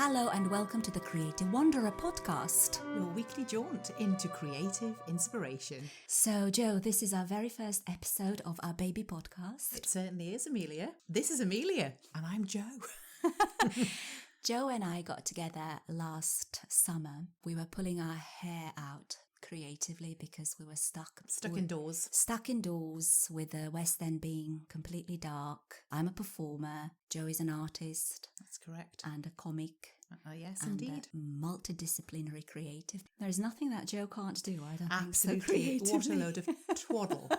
Hello and welcome to the Creative Wanderer podcast. Your weekly jaunt into creative inspiration. So, Jo, this is our very first episode of our baby podcast. It certainly is, Amelia. This is Amelia, and I'm Jo. Jo and I got together last summer. We were pulling our hair out creatively because we were stuck indoors. Stuck indoors with the West End being completely dark. I'm a performer. Jo is an artist. That's correct. And a comic. Yes, and indeed. A multidisciplinary creative. There is nothing that Jo can't do, I don't Absolutely. think so creatively. What a load of twaddle.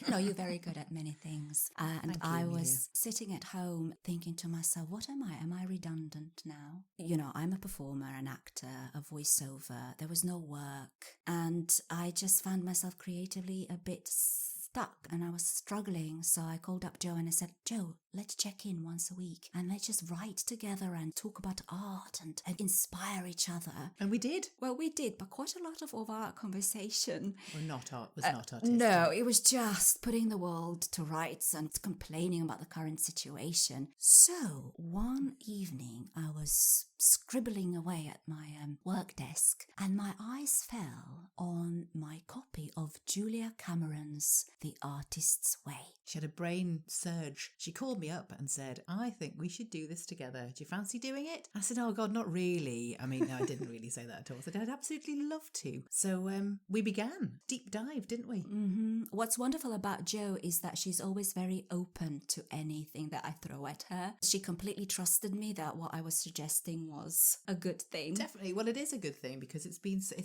No, you're very good at many things. And Thank you, I Amelia. was sitting at home thinking to myself, what am I? Am I redundant now? You know, I'm a performer, an actor, a voiceover. There was no work. And I just found myself creatively a bit stuck and I was struggling. So I called up Jo and I said, Jo, let's check in once a week and let's just write together and talk about art and inspire each other. And we did. Well, we did, but quite a lot of our conversation Was not artistic. No, it was just putting the world to rights and complaining about the current situation. So one evening I was scribbling away at my work desk and my eyes fell on my copy of Julia Cameron's The Artist's Way. She had a brain surge. She called me up and said, I think we should do this together. Do you fancy doing it? I said, oh God, not really. I mean, no, I didn't really say that at all. I said, I'd absolutely love to. So we began. Deep dive, didn't we? Mm-hmm. What's wonderful about Jo is that she's always very open to anything that I throw at her. She completely trusted me that what I was suggesting was a good thing. Definitely. Well, it is a good thing because it's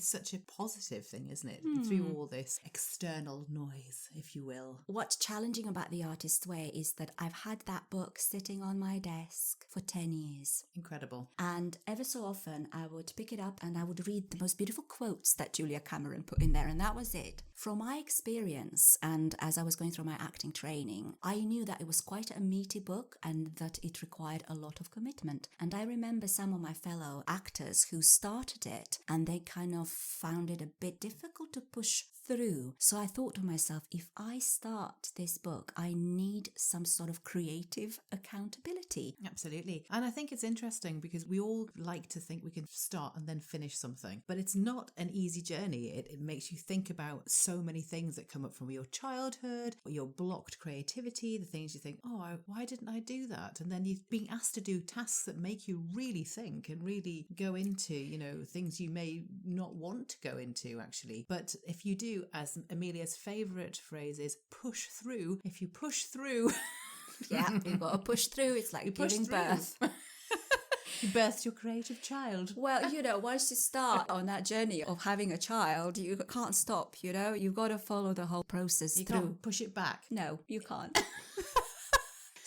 such a positive thing, isn't it? Through all this external noise, if you will. What's challenging about The Artist's Way is that I've had that book sitting on my desk for 10 years. Incredible. And ever so often I would pick it up and I would read the most beautiful quotes that Julia Cameron put in there, and that was it. From my experience, and as I was going through my acting training, I knew that it was quite a meaty book and that it required a lot of commitment. And I remember some of my fellow actors who started it and they kind of found it a bit difficult to push through. So I thought to myself, if I start this book, I need some sort of creative accountability. Absolutely. And I think it's interesting because we all like to think we can start and then finish something, but it's not an easy journey. It makes you think about so many things that come up from your childhood, your blocked creativity, the things you think, oh, why didn't I do that? And then you're being asked to do tasks that make you really think and really go into, you know, things you may not want to go into actually. But if you do, as Amelia's favourite phrase is, push through. If you push through... Yeah, you've got to push through. It's like giving birth. You birthed your creative child. Well, you know, once you start on that journey of having a child, you can't stop, you know? You've got to follow the whole process You through. can't push it back. No, you can't.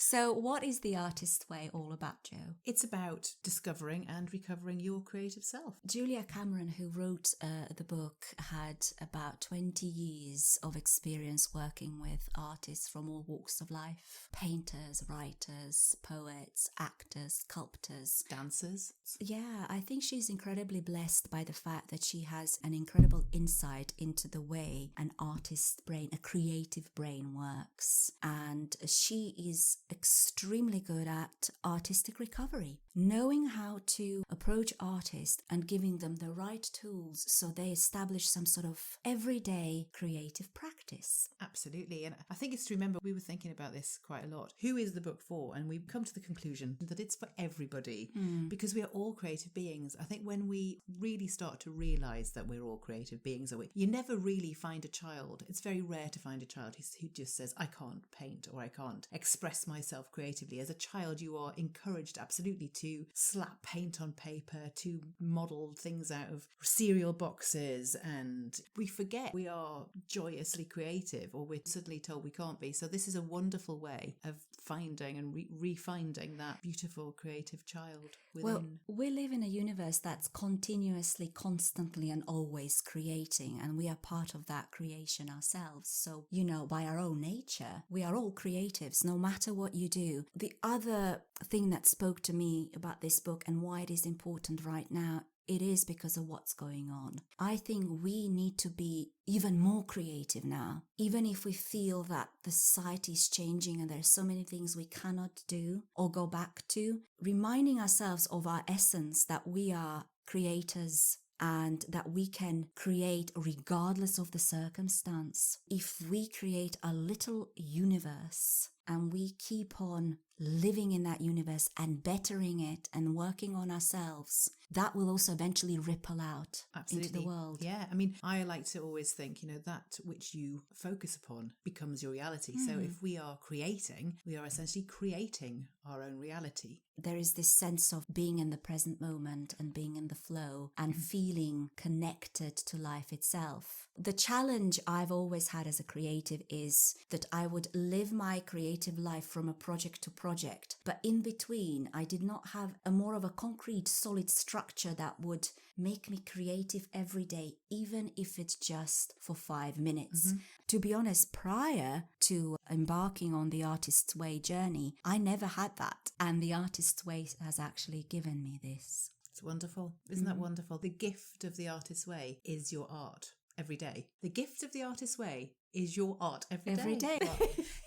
So what is The Artist's Way all about, Jo? It's about discovering and recovering your creative self. Julia Cameron, who wrote the book, had about 20 years of experience working with artists from all walks of life. Painters, writers, poets, actors, sculptors. Dancers. Yeah, I think she's incredibly blessed by the fact that she has an incredible insight into the way an artist's brain, a creative brain works. And she is extremely good at artistic recovery, knowing how to approach artists and giving them the right tools so they establish some sort of everyday creative practice. Absolutely. And I think it's to remember, we were thinking about this quite a lot. Who is the book for? And we've come to the conclusion that it's for everybody because we are all creative beings. I think when we really start to realise that we're all creative beings, you never really find a child. It's very rare to find a child who just says, I can't paint or I can't express myself creatively. As a child, you are encouraged absolutely to slap paint on paper, to model things out of cereal boxes, and we forget we are joyously creative, or we're suddenly told we can't be. So this is a wonderful way of finding and refinding that beautiful creative child within. Well, we live in a universe that's continuously, constantly and always creating, and we are part of that creation ourselves. So, you know, by our own nature, we are all creatives, no matter what you do. The other thing that spoke to me about this book and why it is important right now it is because of what's going on. I think we need to be even more creative now, even if we feel that the society is changing and there's so many things we cannot do or go back to, reminding ourselves of our essence, that we are creators and that we can create regardless of the circumstance. If we create a little universe and we keep on living in that universe and bettering it and working on ourselves, that will also eventually ripple out into the world. Yeah, I mean, I like to always think, that which you focus upon becomes your reality. So if we are creating, we are essentially creating our own reality. There is this sense of being in the present moment and being in the flow and feeling connected to life itself. The challenge I've always had as a creative is that I would live my creative life from a project to project, but in between I did not have a more of a concrete, solid structure that would make me creative every day, even if it's just for 5 minutes. To be honest, prior to embarking on the Artist's Way journey, I never had that. And the Artist's Way has actually given me this. It's wonderful. Isn't that wonderful? The gift of the Artist's Way is your art every day. The gift of the Artist's Way is your art every day.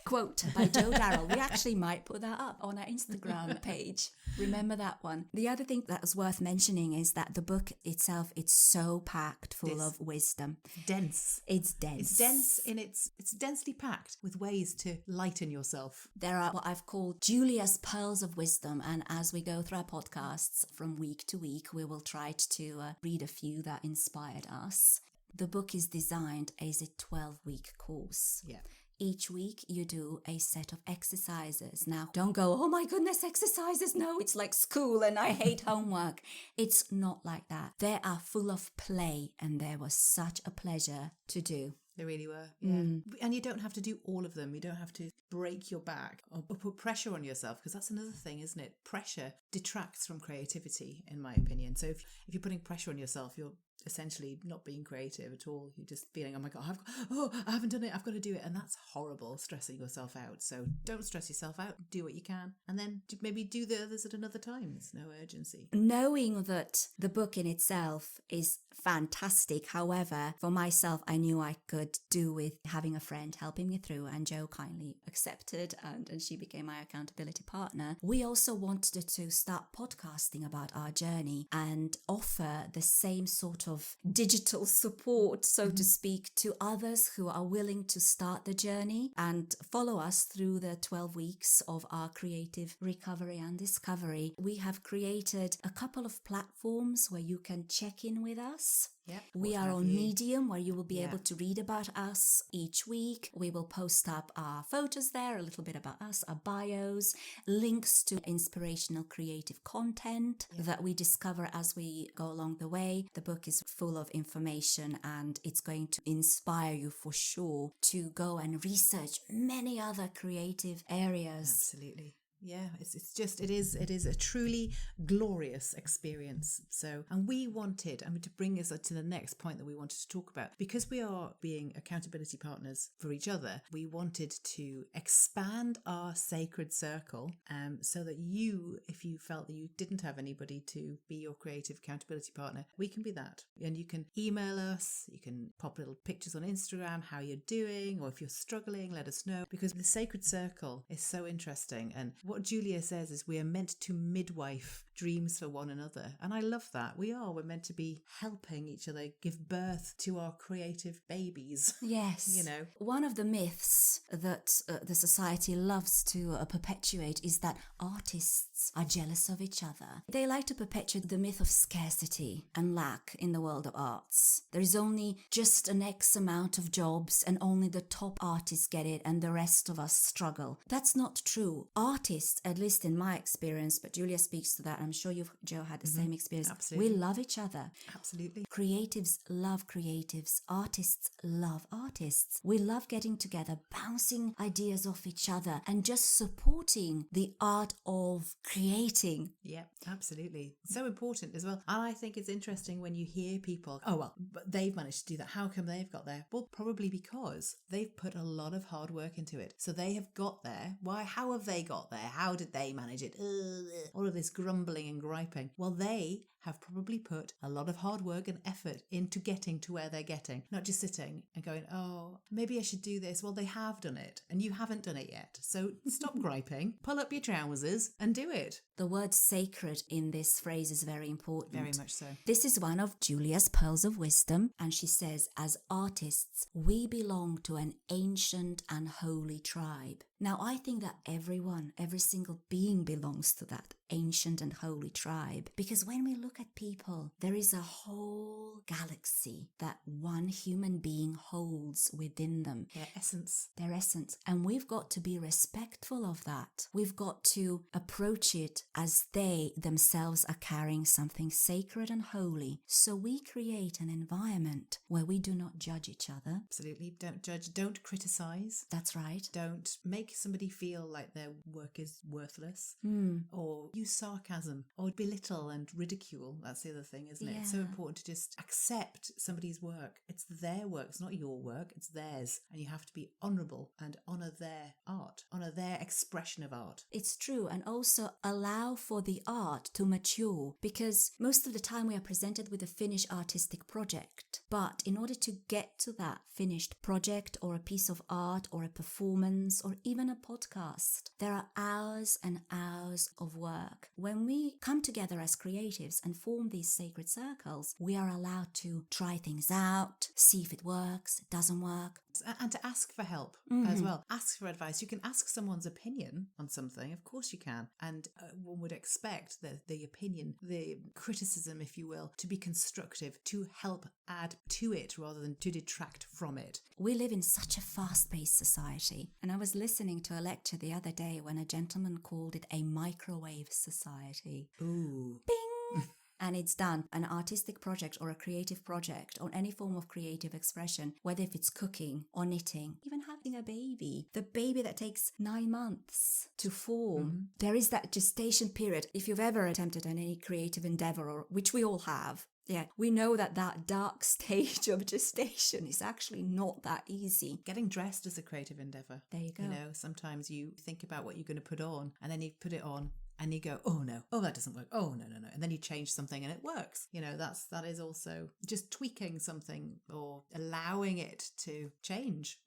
Quote by Joe Darrell. We actually might put that up on our Instagram page. Remember that one. The other thing that's worth mentioning is that the book itself, it's so packed full of wisdom. Dense. It's dense. It's dense it's densely packed with ways to lighten yourself. There are what I've called Julia's pearls of wisdom, and as we go through our podcasts from week to week, we will try to read a few that inspired us. The book is designed as a 12-week course. Yeah. Each week you do a set of exercises. Now, don't go, oh my goodness, exercises. No, it's like school and I hate homework. It's not like that. They are full of play and they were such a pleasure to do. They really were, yeah. And you don't have to do all of them. You don't have to break your back or put pressure on yourself, because that's another thing, isn't it? Pressure detracts from creativity, in my opinion. So if you're putting pressure on yourself, you're essentially not being creative at all. You're just feeling, oh my God, I haven't done it. I've got to do it. And that's horrible, stressing yourself out. So don't stress yourself out. Do what you can. And then maybe do the others at another time. There's no urgency. Knowing that the book in itself is fantastic. However, for myself, I knew I could do with having a friend helping me through, and Jo kindly accepted and she became my accountability partner. We also wanted to start podcasting about our journey and offer the same sort of digital support, so to speak, to others who are willing to start the journey and follow us through the 12 weeks of our creative recovery and discovery. We have created a couple of platforms where you can check in with us. Yep. We are on Medium, where you will be able to read about us each week. We will post up our photos there, a little bit about us, our bios, links to inspirational creative content that we discover as we go along the way. The book is full of information and it's going to inspire you for sure to go and research many other creative areas. Absolutely. Yeah, it is a truly glorious experience. So, and we wanted, to bring us to the next point that we wanted to talk about, because we are being accountability partners for each other, we wanted to expand our sacred circle, so that you, if you felt that you didn't have anybody to be your creative accountability partner, we can be that. And you can email us, you can pop little pictures on Instagram, how you're doing, or if you're struggling, let us know, because the sacred circle is so interesting. And what Julia says is we are meant to midwife dreams for one another. And I love that. We're meant to be helping each other give birth to our creative babies. Yes. One of the myths that the society loves to perpetuate is that artists are jealous of each other. They like to perpetuate the myth of scarcity and lack in the world of arts. There is only just an X amount of jobs and only the top artists get it and the rest of us struggle. That's not true. Artists, at least in my experience, but Julia speaks to that, I'm sure Jo had the same experience. Absolutely. We love each other. Absolutely. Creatives love creatives. Artists love artists. We love getting together, bouncing ideas off each other and just supporting the art of creating. Yeah, absolutely. So important as well. And I think it's interesting when you hear people, but they've managed to do that. How come they've got there? Well, probably because they've put a lot of hard work into it. So they have got there. Why? How have they got there? How did they manage it? All of this grumbling and griping. Well, they have probably put a lot of hard work and effort into getting to where they're getting, not just sitting and going, oh, maybe I should do this. Well, they have done it and you haven't done it yet. So stop griping, pull up your trousers and do it. The word sacred in this phrase is very important. Very much so. This is one of Julia's pearls of wisdom, and she says, as artists, we belong to an ancient and holy tribe. Now, I think that every single being belongs to that ancient and holy tribe, because when we look at people, there is a whole galaxy that one human being holds within them. Their essence. And we've got to be respectful of that. We've got to approach it as they themselves are carrying something sacred and holy. So we create an environment where we do not judge each other. Absolutely. Don't judge. Don't criticize. That's right. Don't make somebody feel like their work is worthless or use sarcasm or belittle and ridicule. That's the other thing, isn't it? It's so important to just accept somebody's work. It's their work. It's not your work. It's theirs. And you have to be honourable and honour their art, honour their expression of art. It's true. And also allow for the art to mature, because most of the time we are presented with a finished artistic project. But in order to get to that finished project or a piece of art or a performance or even a podcast, there are hours and hours of work. When we come together as creatives and form these sacred circles, we are allowed to try things out, see if it works, it doesn't work. And to ask for help as well. Ask for advice. You can ask someone's opinion on something. Of course you can. And one would expect the opinion, the criticism, if you will, to be constructive, to help add to it rather than to detract from it. We live in such a fast-paced society. And I was listening to a lecture the other day when a gentleman called it a microwave society. Ooh. Bing! And it's done. An artistic project or a creative project or any form of creative expression, whether if it's cooking or knitting, even having a baby, the baby that takes 9 months to form. There is that gestation period. If you've ever attempted any creative endeavor, or which we all have, we know that dark stage of gestation is actually not that easy. Getting dressed is a creative endeavor. There you go. You know, sometimes you think about what you're going to put on and then you put it on. And you go, oh no, oh that doesn't work, oh no. And then you change something and it works. You know, that is also just tweaking something or allowing it to change.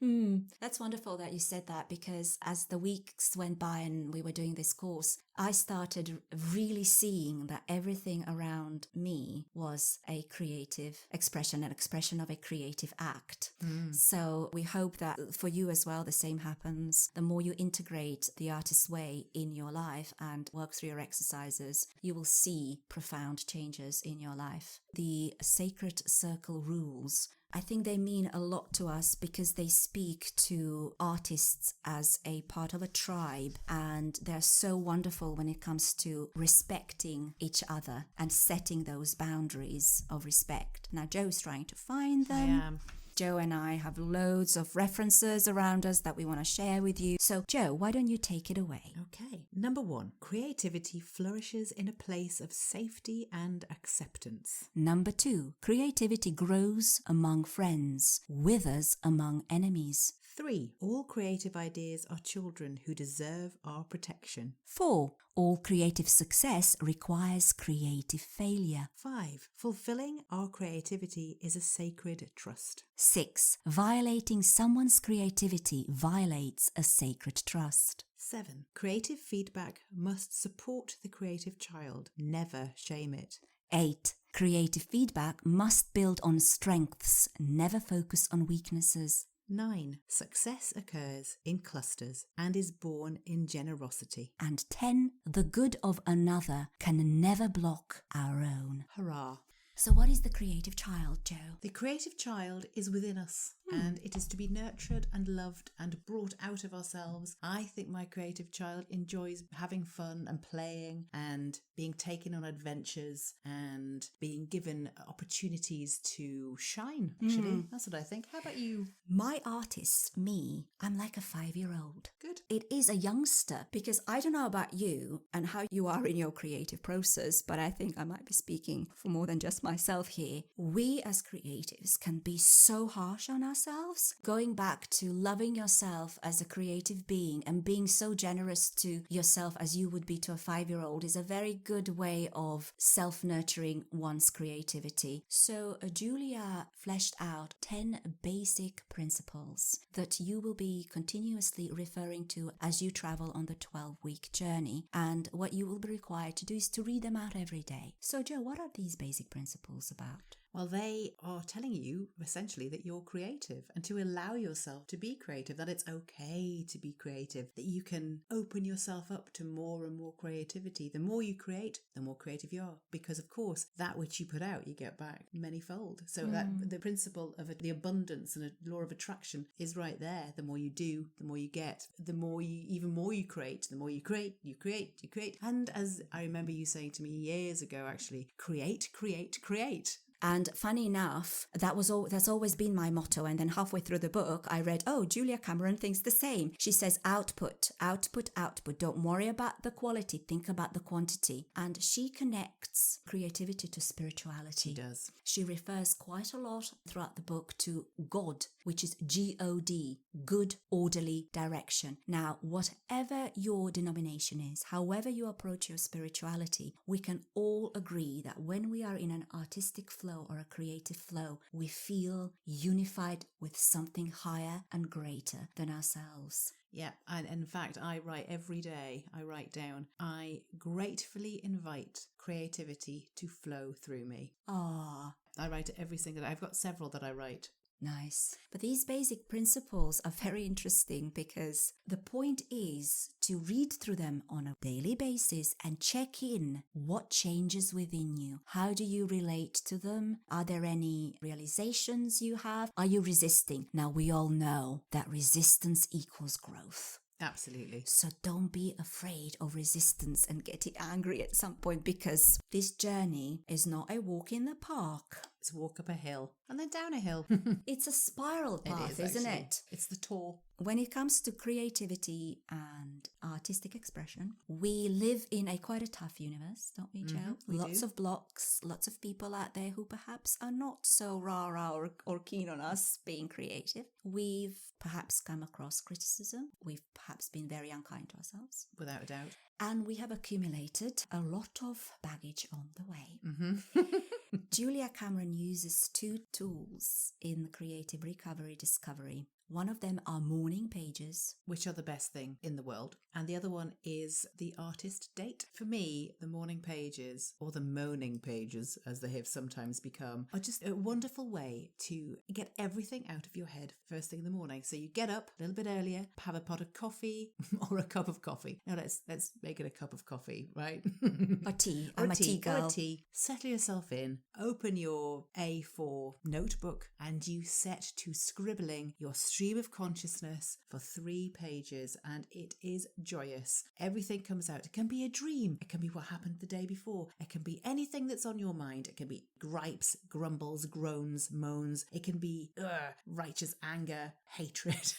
That's wonderful that you said that, because as the weeks went by and we were doing this course, I started really seeing that everything around me was a creative expression, an expression of a creative act. So we hope that for you as well, the same happens. The more you integrate the artist's way in your life and work through your exercises, you will see profound changes in your life. The sacred circle rules, I think they mean a lot to us because they speak to artists as a part of a tribe, and they're so wonderful when it comes to respecting each other and setting those boundaries of respect. Now, Jo's trying to find them. I am. Jo and I have loads of references around us that we want to share with you. So, Jo, why don't you take it away? Okay. Number 1, creativity flourishes in a place of safety and acceptance. Number 2, creativity grows among friends, withers among enemies. 3, all creative ideas are children who deserve our protection. 4, all creative success requires creative failure. 5, fulfilling our creativity is a sacred trust. 6, violating someone's creativity violates a sacred trust. 7, creative feedback must support the creative child, never shame it. 8, creative feedback must build on strengths, never focus on weaknesses. 9, success occurs in clusters and is born in generosity. And 10, the good of another can never block our own. Hurrah! So what is the creative child, Jo? The creative child is within us, and it is to be nurtured and loved and brought out of ourselves. I think my creative child enjoys having fun and playing and being taken on adventures and being given opportunities to shine, actually. That's what I think. How about you? My artist, me, I'm like a 5-year-old. Good. It is a youngster, because I don't know about you and how you are in your creative process, but I think I might be speaking for more than just myself here. We as creatives can be so harsh on ourselves ourselves. Going back to loving yourself as a creative being and being so generous to yourself as you would be to a 5-year-old is a very good way of self-nurturing one's creativity. So Julia fleshed out 10 basic principles that you will be continuously referring to as you travel on the 12-week journey. And what you will be required to do is to read them out every day. So Jo, what are these basic principles about? Well, they are telling you essentially that you're creative and to allow yourself to be creative, that it's okay to be creative, that you can open yourself up to more and more creativity. The more you create, the more creative you are, because of course that which you put out, you get back manyfold. So that the principle of the abundance and a law of attraction is right there. The more you do, the more you get, even more you create, the more you create. And as I remember you saying to me years ago, actually, create. And funny enough, that's always been my motto. And then halfway through the book, I read, oh, Julia Cameron thinks the same. She says output. Don't worry about the quality. Think about the quantity. And she connects creativity to spirituality. She does. She refers quite a lot throughout the book to God, which is G-O-D, good, orderly direction. Now, whatever your denomination is, however you approach your spirituality, we can all agree that when we are in an artistic flow or a creative flow, we feel unified with something higher and greater than ourselves. Yeah, and in fact, I write every day, I write down, I gratefully invite creativity to flow through me. Ah, I write it every single day. I've got several that I write. nice. But these basic principles are very interesting because the point is to read through them on a daily basis and check in what changes within you. How do you relate to them? Are there any realizations you have? Are you resisting? Now, we all know that resistance equals growth. Absolutely. So don't be afraid of resistance and getting angry at some point, because this journey is not a walk in the park. It's a walk up a hill and then down a hill. It's a spiral path, isn't it? It's the tour. When it comes to creativity and artistic expression, we live in quite a tough universe, don't we, Jo? Lots of blocks, lots of people out there who perhaps are not so rah-rah or keen on us being creative. We've perhaps come across criticism. We've perhaps been very unkind to ourselves. Without a doubt. And we have accumulated a lot of baggage on the way. Julia Cameron uses 2 tools in the creative recovery discovery. One of them are morning pages, which are the best thing in the world. And the other one is the artist date. For me, the morning pages, or the moaning pages, as they have sometimes become, are just a wonderful way to get everything out of your head first thing in the morning. So you get up a little bit earlier, have a pot of coffee or a cup of coffee. Now let's make it a cup of coffee, right? Or tea. I'm a tea girl. Or a tea. Settle yourself in, open your A4 notebook, and you set to scribbling your stream of consciousness for 3 pages, and it is joyous. Everything comes out. It can be a dream. It can be what happened the day before. It can be anything that's on your mind. It can be gripes, grumbles, groans, moans. It can be righteous anger, hatred.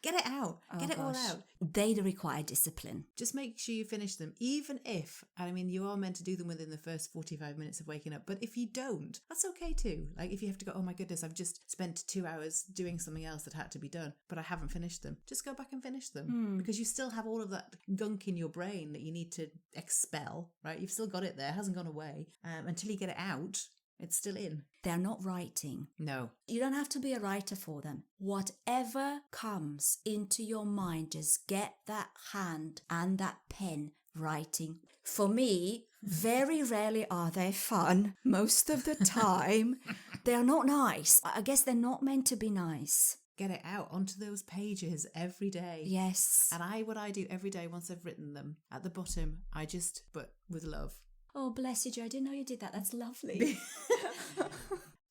Get it out. Get it all out. They require discipline. Just make sure you finish them, even if, I mean, you are meant to do them within the first 45 minutes of waking up. But if you don't, that's okay too. Like if you have to go, oh my goodness, I've just spent 2 hours doing something else that had to be done, but I haven't finished them. Just go back and finish them because you still have all of that gunk in your brain that you need to expel, right? You've still got it there. It hasn't gone away. Until you get it out, it's still in. They're not writing. No. You don't have to be a writer for them. Whatever comes into your mind, just get that hand and that pen writing. For me, very rarely are they fun. Most of the time, they're not nice. I guess they're not meant to be nice. Get it out onto those pages every day. Yes. And what I do every day once I've written them, at the bottom, I just put with love. Oh, bless you, Jo. I didn't know you did that. That's lovely.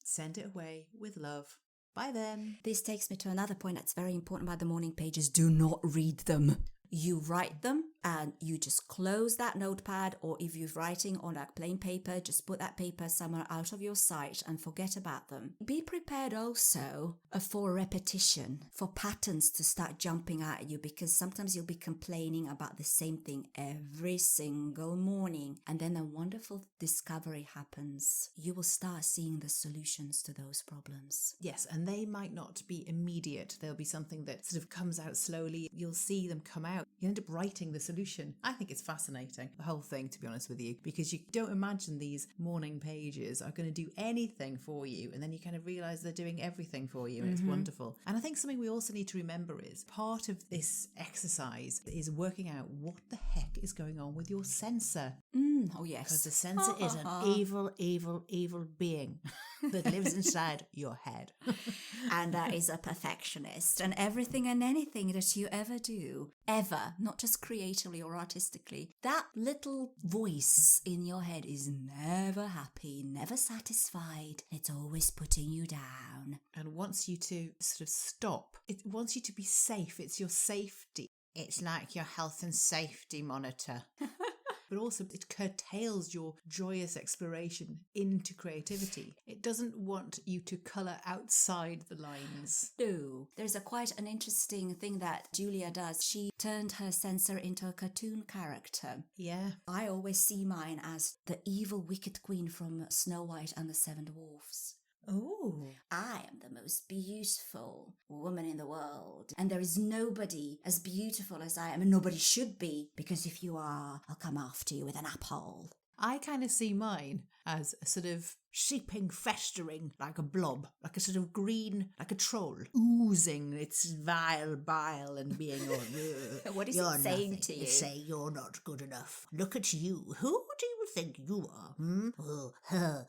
Send it away with love. Bye then. This takes me to another point that's very important about the morning pages. Do not read them. You write them, and you just close that notepad, or if you're writing on a plain paper, just put that paper somewhere out of your sight and forget about them. Be prepared also for repetition, for patterns to start jumping at you, because sometimes you'll be complaining about the same thing every single morning, and then a wonderful discovery happens. You will start seeing the solutions to those problems. Yes, and they might not be immediate. There'll be something that sort of comes out slowly. You'll see them come out. You end up writing the solution. I think it's fascinating, the whole thing, to be honest with you, because you don't imagine these morning pages are going to do anything for you, and then you kind of realise they're doing everything for you, and it's wonderful. And I think something we also need to remember is part of this exercise is working out what the heck is going on with your sensor. Oh yes. Because the sensor is an evil, evil, evil being that lives inside your head. And that is a perfectionist, and everything and anything that you ever do, ever, not just creatively or artistically, that little voice in your head is never happy, never satisfied. It's always putting you down. And wants you to sort of stop. It wants you to be safe. It's your safety. It's like your health and safety monitor. But also it curtails your joyous exploration into creativity. It doesn't want you to colour outside the lines. No. There's quite an interesting thing that Julia does. She turned her sensor into a cartoon character. Yeah. I always see mine as the evil wicked queen from Snow White and the Seven Dwarfs. Oh. I am the most beautiful woman in the world, and there is nobody as beautiful as I am, and nobody should be, because if you are, I'll come after you with an apple. I kind of see mine as a sort of seeping, festering, like a blob, like a sort of green, like a troll, oozing its vile bile and being all, what is it saying to you? It's saying you're not good enough. Look at you. Who do you think you are? Oh,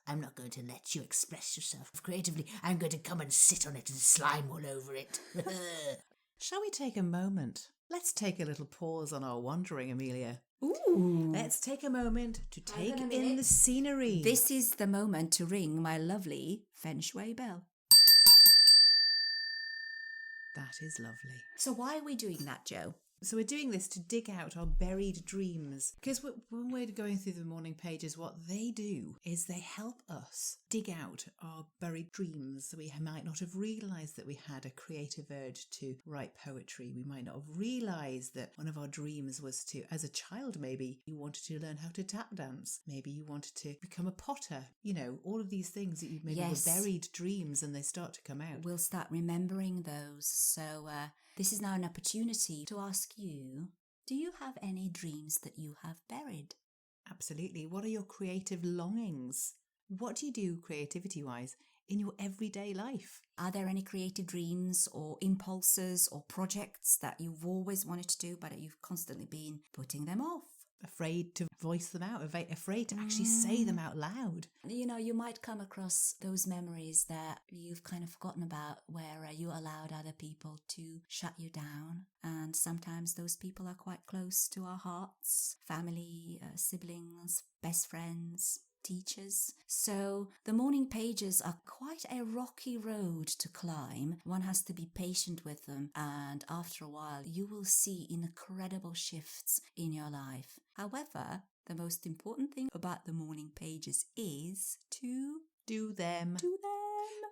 I'm not going to let you express yourself creatively. I'm going to come and sit on it and slime all over it. Shall we take a moment? Let's take a little pause on our wandering, Amelia. Ooh. Let's take a moment to take in the scenery. This is the moment to ring my lovely feng shui bell. That is lovely. So why are we doing that, Jo? So we're doing this to dig out our buried dreams. Because when we're going through the morning pages, what they do is they help us dig out our buried dreams. We might not have realised that we had a creative urge to write poetry. We might not have realised that one of our dreams was to, as a child maybe, you wanted to learn how to tap dance. Maybe you wanted to become a potter. You know, all of these things that you maybe were buried dreams, and they start to come out. We'll start remembering those. So this is now an opportunity to ask you, do you have any dreams that you have buried? Absolutely. What are your creative longings? What do you do creativity-wise in your everyday life? Are there any creative dreams or impulses or projects that you've always wanted to do but you've constantly been putting them off? Afraid to voice them out, afraid to actually say them out loud. You know, you might come across those memories that you've kind of forgotten about, where you allowed other people to shut you down. And sometimes those people are quite close to our hearts. Family, siblings, best friends, teachers. So the morning pages are quite a rocky road to climb. One has to be patient with them, and after a while you will see incredible shifts in your life. However, the most important thing about the morning pages is to do them.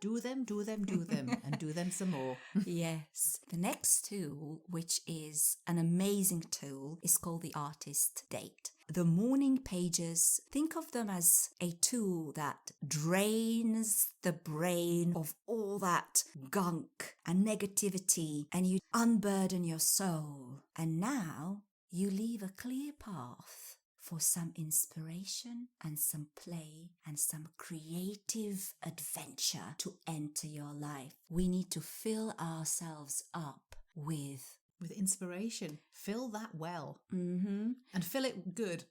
Do them, and do them some more. Yes. The next tool, which is an amazing tool, is called the Artist Date. The morning pages, think of them as a tool that drains the brain of all that gunk and negativity, and you unburden your soul. And now you leave a clear path for some inspiration and some play and some creative adventure to enter your life. We need to fill ourselves up with inspiration. Fill that well. And fill it good.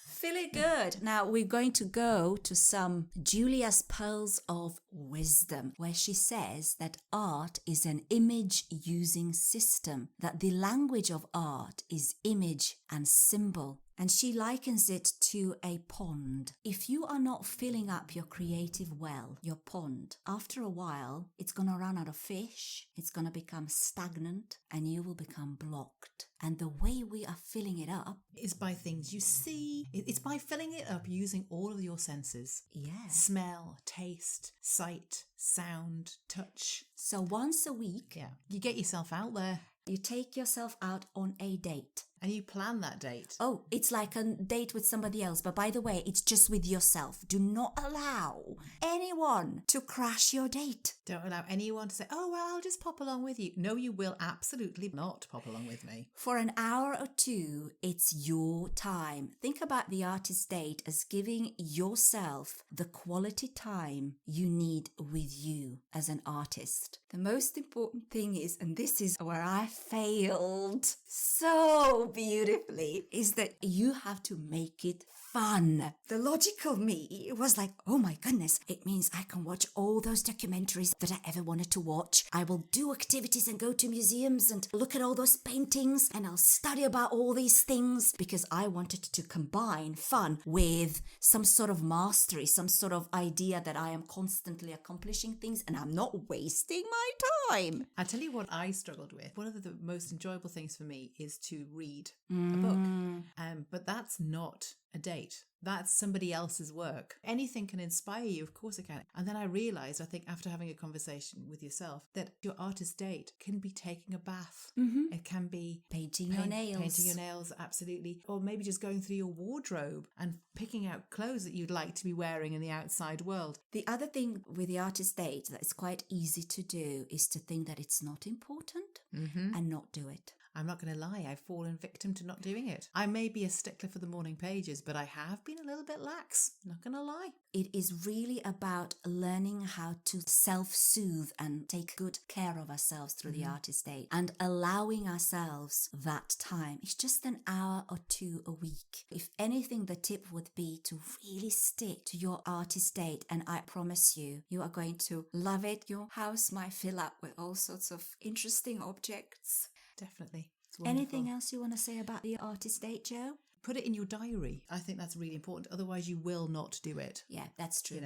Fill it good. Now we're going to go to some Julia's Pearls of Wisdom, where she says that art is an image using system, that the language of art is image and symbol. And she likens it to a pond. If you are not filling up your creative well, your pond, after a while, it's going to run out of fish, it's going to become stagnant, and you will become blocked. And the way we are filling it up is by things you see. It's by filling it up using all of your senses. Yeah. Smell, taste, sight, sound, touch. So once a week, you get yourself out there. You take yourself out on a date. And you plan that date. Oh, it's like a date with somebody else. But by the way, it's just with yourself. Do not allow anyone to crash your date. Don't allow anyone to say, oh, well, I'll just pop along with you. No, you will absolutely not pop along with me. For an hour or two, it's your time. Think about the artist date as giving yourself the quality time you need with you as an artist. The most important thing is, and this is where I failed so beautifully, is that you have to make it fun. The logical me was like, oh my goodness, it means I can watch all those documentaries that I ever wanted to watch. I will do activities and go to museums and look at all those paintings, and I'll study about all these things because I wanted to combine fun with some sort of mastery, some sort of idea that I am constantly accomplishing things and I'm not wasting my time. I tell you what I struggled with. One of the most enjoyable things for me is to read a book. But that's not a date. That's somebody else's work. Anything can inspire you, of course it can. And then I realized, I think after having a conversation with yourself, that your artist date can be taking a bath. It can be painting your nails. Painting your nails, absolutely. Or maybe just going through your wardrobe and picking out clothes that you'd like to be wearing in the outside world. The other thing with the artist date that is quite easy to do is to think that it's not important and not do it. I'm not going to lie, I've fallen victim to not doing it. I may be a stickler for the morning pages, but I have been a little bit lax, not going to lie. It is really about learning how to self-soothe and take good care of ourselves through the artist date and allowing ourselves that time. It's just an hour or two a week. If anything, the tip would be to really stick to your artist date, and I promise you, you are going to love it. Your house might fill up with all sorts of interesting objects. Definitely. Anything else you want to say about the artist date, Jo? Put it in your diary. I think that's really important. Otherwise, you will not do it. Yeah, that's true.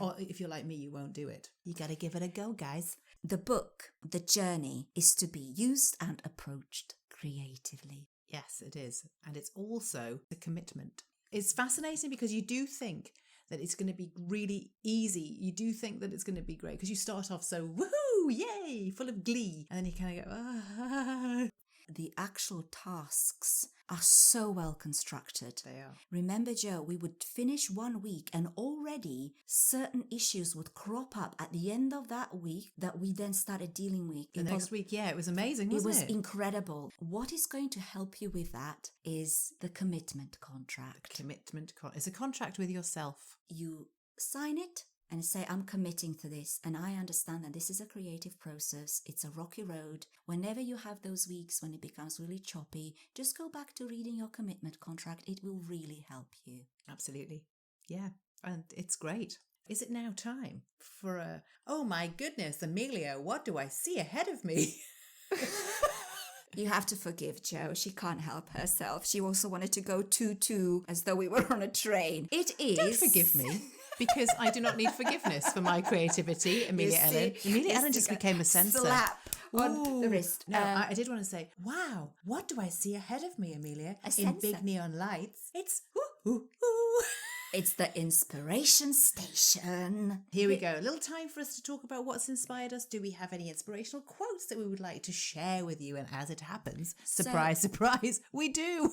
Or if you're like me, you won't do it. You got to give it a go, guys. The book, the journey, is to be used and approached creatively. Yes, it is. And it's also a commitment. It's fascinating because you do think that it's going to be really easy. You do think that it's going to be great because you start off so, woohoo, yay, full of glee. And then you kind of go, The actual tasks are so well constructed. They are. Remember, Jo, we would finish 1 week and already certain issues would crop up at the end of that week that we then started dealing with. The next week, it was amazing, wasn't it? It was incredible. What is going to help you with that is the commitment contract. It's a contract with yourself. You sign it and say, I'm committing to this. And I understand that this is a creative process. It's a rocky road. Whenever you have those weeks when it becomes really choppy, just go back to reading your commitment contract. It will really help you. Absolutely. Yeah. And it's great. Is it now time for a, oh my goodness, Amelia, what do I see ahead of me? You have to forgive Jo. She can't help herself. She also wanted to go toot-toot as though we were on a train. It is. Don't forgive me. Because I do not need forgiveness for my creativity, Amelia Ellen. Amelia Ellen just became a censor. Slap on the wrist. No, I did want to say, wow, what do I see ahead of me, Amelia? In big neon lights. It's It's the inspiration station. Here we go. A little time for us to talk about what's inspired us. Do we have any inspirational quotes that we would like to share with you? And as it happens, surprise, surprise, we do.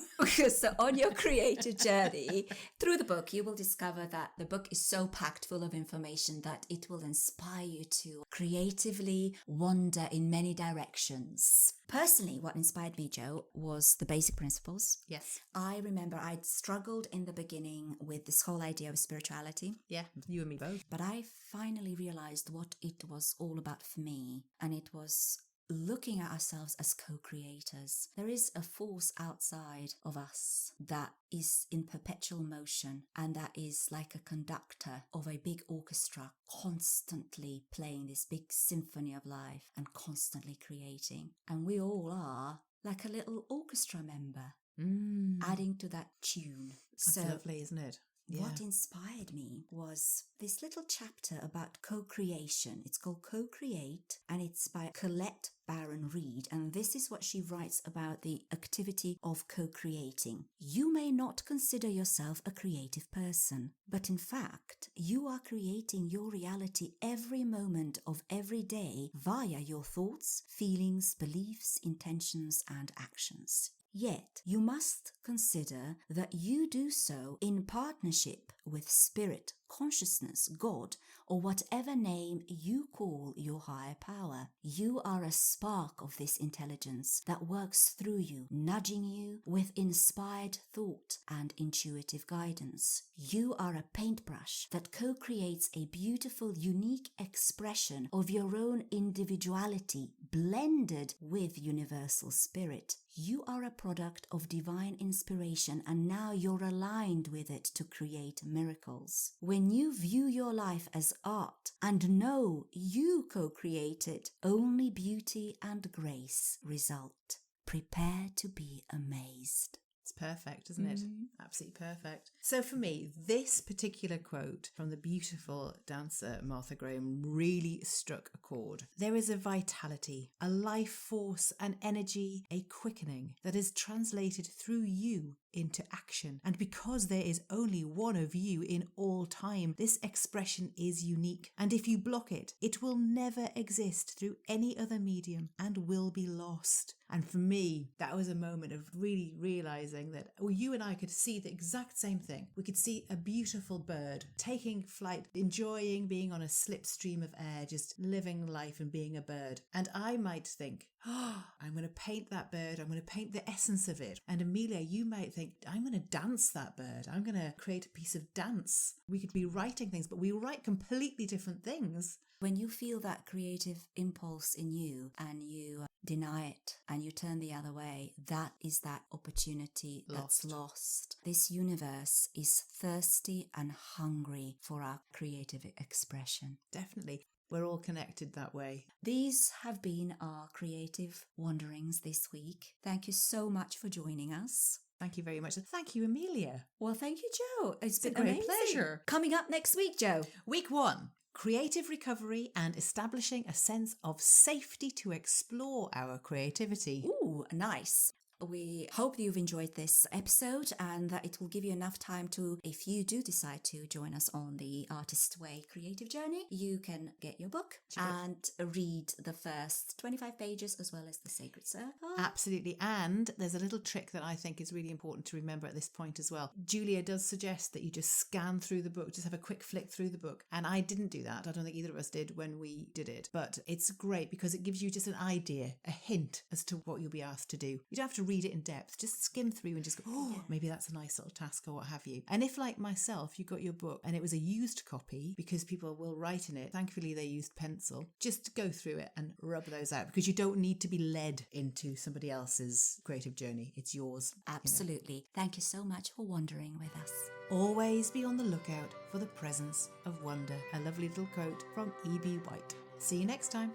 So on your creative journey, through the book, you will discover that the book is so packed full of information that it will inspire you to creatively wander in many directions. Personally, what inspired me, Jo, was the basic principles. Yes. I remember I'd struggled in the beginning with this whole idea of spirituality. Yeah, you and me both. But I finally realized what it was all about for me. And it was looking at ourselves as co-creators. There is a force outside of us that is in perpetual motion and that is like a conductor of a big orchestra, constantly playing this big symphony of life and constantly creating. And we all are like a little orchestra member. adding to that tune. That's lovely, isn't it? Yeah. What inspired me was this little chapter about co-creation. It's called Co-Create, and it's by Colette Baron Reed. And this is what she writes about the activity of co-creating. You may not consider yourself a creative person, but in fact, you are creating your reality every moment of every day via your thoughts, feelings, beliefs, intentions, and actions. Yet, you must consider that you do so in partnership with spirit, consciousness, God, or whatever name you call your higher power. You are a spark of this intelligence that works through you, nudging you with inspired thought and intuitive guidance. You are a paintbrush that co-creates a beautiful, unique expression of your own individuality blended with universal spirit. You are a product of divine inspiration, and now you're aligned with it to create miracles. When you view your life as art and know you co-created, only beauty and grace result. Prepare to be amazed. It's perfect, isn't it? Absolutely perfect. So for me, this particular quote from the beautiful dancer Martha Graham really struck a chord. There is a vitality, a life force, an energy, a quickening that is translated through you into action. And because there is only one of you in all time, this expression is unique. And if you block it, it will never exist through any other medium and will be lost. And for me, that was a moment of really realizing that you and I could see the exact same thing. We could see a beautiful bird taking flight, enjoying being on a slipstream of air, just living life and being a bird. And I might think, oh, I'm going to paint that bird. I'm going to paint the essence of it. And Amelia, you might think, I'm going to dance that bird. I'm going to create a piece of dance. We could be writing things, but we write completely different things. When you feel that creative impulse in you and you deny it and you turn the other way, that is that opportunity that's lost. This universe is thirsty and hungry for our creative expression. Definitely. We're all connected that way. These have been our creative wanderings this week. Thank you so much for joining us. Thank you very much. And thank you, Amelia. Well, thank you, Jo. It's been a great amazing. pleasure. Coming up next week, Jo. Week 1. Creative recovery and establishing a sense of safety to explore our creativity. Ooh, nice. We hope that you've enjoyed this episode and that it will give you enough time to, if you do decide to join us on the Artist's Way creative journey, you can get your book and read the first 25 pages as well as the Sacred Circle. Absolutely. And there's a little trick that I think is really important to remember at this point as well. Julia does suggest that you just scan through the book, just have a quick flick through the book. And I didn't do that. I don't think either of us did when we did it. But it's great because it gives you just an idea, a hint as to what you'll be asked to do. You don't have to read it in depth, just skim through and just go, oh, maybe that's a nice little task or what have you. And if, like myself, you got your book and it was a used copy, because people will write in it, thankfully they used pencil, just go through it and rub those out, because you don't need to be led into somebody else's creative journey. It's yours. Absolutely. You know. Thank you so much for wandering with us. Always be on the lookout for the presence of wonder. A lovely little quote from E.B. White. See you next time.